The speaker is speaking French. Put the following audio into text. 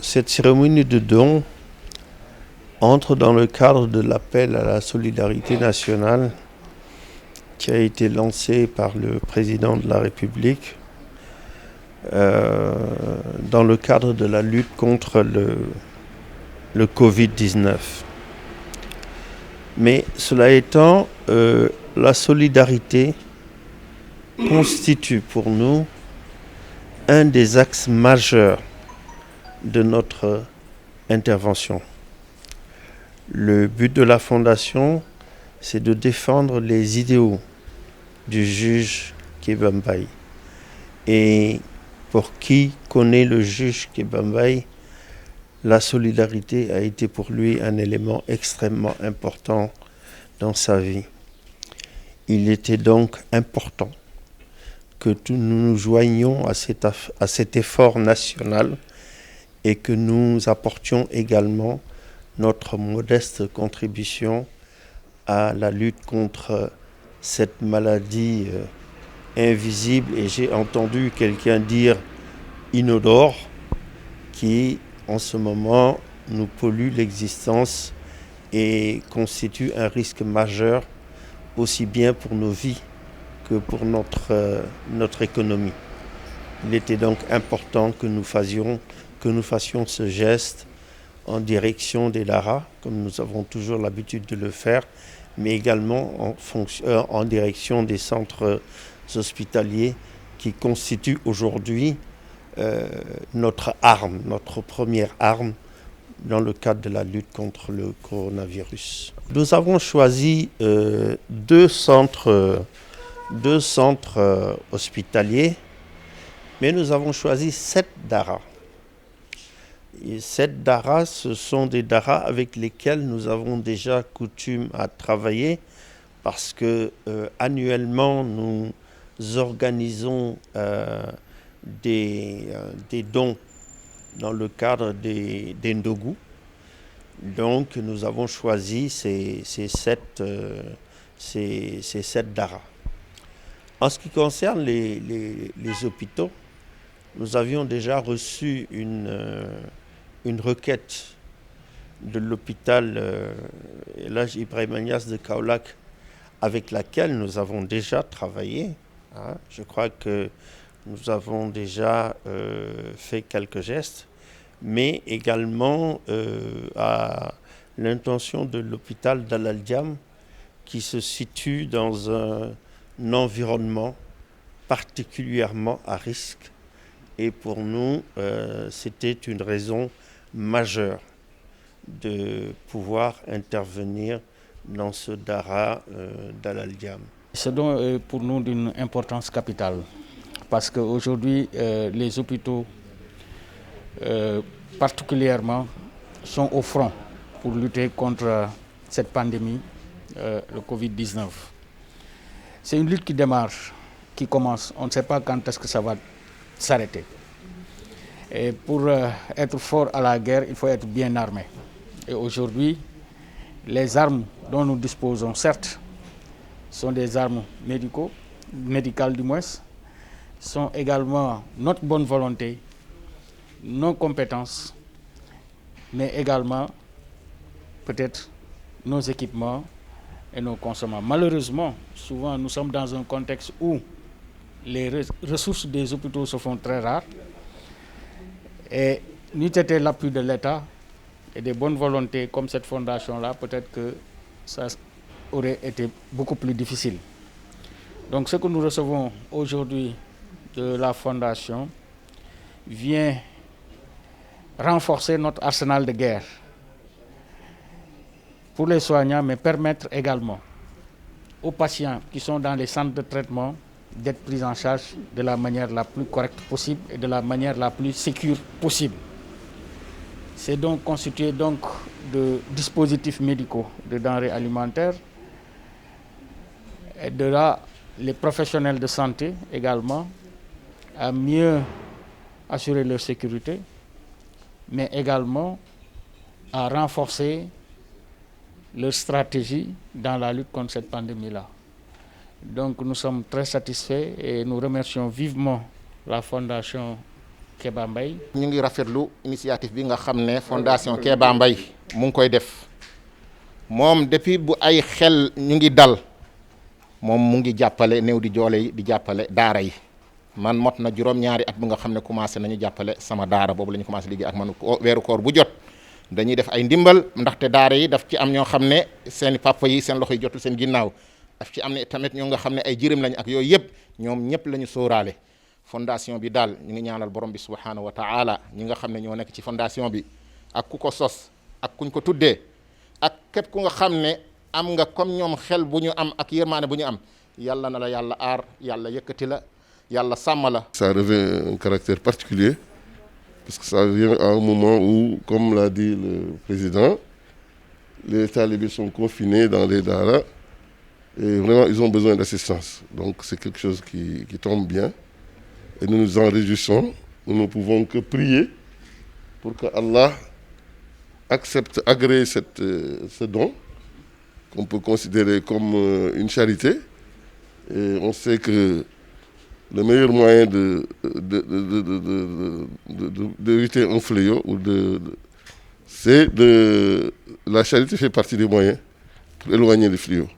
Cette cérémonie de don entre dans le cadre de l'appel à la solidarité nationale qui a été lancé par le président de la République dans le cadre de la lutte contre le Covid-19. Mais cela étant, la solidarité constitue pour nous un des axes majeurs de notre intervention. Le but de la Fondation, c'est de défendre les idéaux du juge Kéba Mbaye. Et pour qui connaît le juge Kéba Mbaye, la solidarité a été pour lui un élément extrêmement important dans sa vie. Il était donc important que nous nous joignions à cet effort national et que nous apportions également notre modeste contribution à la lutte contre cette maladie invisible, et j'ai entendu quelqu'un dire inodore, qui en ce moment nous pollue l'existence et constitue un risque majeur aussi bien pour nos vies que pour notre économie. Il était donc important que nous fassions ce geste en direction des Daara, comme nous avons toujours l'habitude de le faire, mais également en direction des centres hospitaliers qui constituent aujourd'hui notre première arme dans le cadre de la lutte contre le coronavirus. Nous avons choisi deux centres hospitaliers, mais nous avons choisi 7 Daara. Et 7 Daara, ce sont des Daara avec lesquels nous avons déjà coutume à travailler parce que annuellement nous organisons des dons dans le cadre des Ndogu. Donc nous avons choisi ces 7 Daara. En ce qui concerne les hôpitaux, nous avions déjà reçu une requête de l'hôpital El Hadj Ibrahima Niass de Kaolack avec laquelle nous avons déjà travaillé. Je crois que nous avons déjà fait quelques gestes, mais également à l'intention de l'hôpital d'Al Diam qui se situe dans un environnement particulièrement à risque. Et pour nous, c'était une raison majeure de pouvoir intervenir dans ce Daara d'Al Diam. Ce don est pour nous d'une importance capitale parce qu'aujourd'hui, les hôpitaux particulièrement sont au front pour lutter contre cette pandémie, le Covid-19. C'est une lutte qui démarre, qui commence. On ne sait pas quand est-ce que ça va s'arrêter. Et pour être fort à la guerre, il faut être bien armé. Et aujourd'hui, les armes dont nous disposons, certes, sont des armes médicales du moins, sont également notre bonne volonté, nos compétences, mais également peut-être nos équipements et nos consommables. Malheureusement, souvent nous sommes dans un contexte où les ressources des hôpitaux se font très rares et n'eût été l'appui de l'État et des bonnes volontés comme cette fondation-là, peut-être que ça aurait été beaucoup plus difficile. Donc ce que nous recevons aujourd'hui de la fondation vient renforcer notre arsenal de guerre pour les soignants, mais permettre également aux patients qui sont dans les centres de traitement d'être pris en charge de la manière la plus correcte possible et de la manière la plus sécure possible. C'est donc constitué de dispositifs médicaux, de denrées alimentaires, et de là les professionnels de santé également à mieux assurer leur sécurité, mais également à renforcer leur stratégie dans la lutte contre cette pandémie-là. Donc nous sommes très satisfaits et nous remercions vivement la Fondation Kéba Mbaye. ñu ngi rafetlu initiative bi nga xam ne fondation Kéba Mbaye mu ngi koy def moom depuis bu ay xel ñu ngi dal moom mu ngi jàppale néew di joole yi di jàppale daara yi man mot na juróom-ñaari at bu nga xam ne commencé nañu jàppale sama daara boobu la ñu commencé liggéey ak man weeru koor bu jot dañuy def ay ndimbal ndaxte daara yi daf ci am ñoo xam ne seen papa yi seen loxo yi jotul seen ginnaaw daf ci am ne tamit ñoo nga xam ne ay jirim lañ ak yooyu yëpp ñoom ñëpp la ñu sóoraale fondation bi daal ñu ngi ñaanal borom bi subhanahu wa taala ñi nga xam ne ñoo nekk ci fondation bi ak ku ko sos ak kuñ ko tuddee ak képp ku nga xam ne am nga comme ñoom xel bu ñu am ak yërmaane bu ñu am yàlla na la yàlla aar yàlla yëkkati la yàlla sàmm la. Ça revêt un caractère particulier parce que ça vient à un moment où, comme l'a dit le président, les talibés sont confinés dans les daras et vraiment ils ont besoin d'assistance. Donc c'est quelque chose qui tombe bien et nous nous en réjouissons. Nous ne pouvons que prier pour que Allah accepte, agrée ce don qu'on peut considérer comme une charité. Et on sait que le meilleur moyen d'éviter un fléau, c'est la charité fait partie des moyens pour éloigner les fléaux.